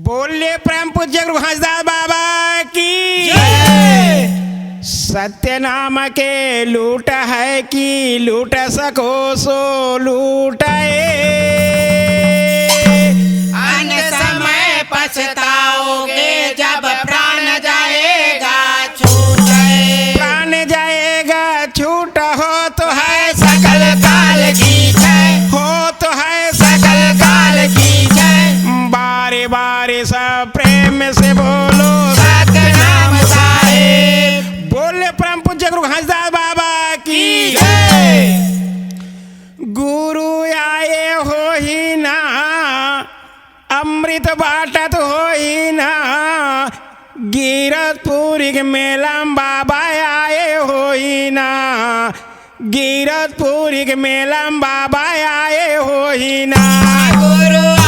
बोलिए परम पूज्य गुरु हंसदास बाबा की सत्य नाम के लूट है कि लूट सको सो लूटाए, अन्य समय पछताओगे जब प्राण जाएगा छूट। प्राण जाएगा छूट हो तो है सकल काल की जय, हो तो है सकल काल की जय। बारे बारे सब प्रेम से बोलो सत्य नाम साहेब। बोले परम पूज्य गुरु हंसदास बाबा की जय। गुरु आए हो ही ना अमृत बाटत हो ही ना, गिरतपुरी के मेला बाबा आए हो ही ना, गिरतपुरी के मेला बाबा आए हो ही ना। गुरु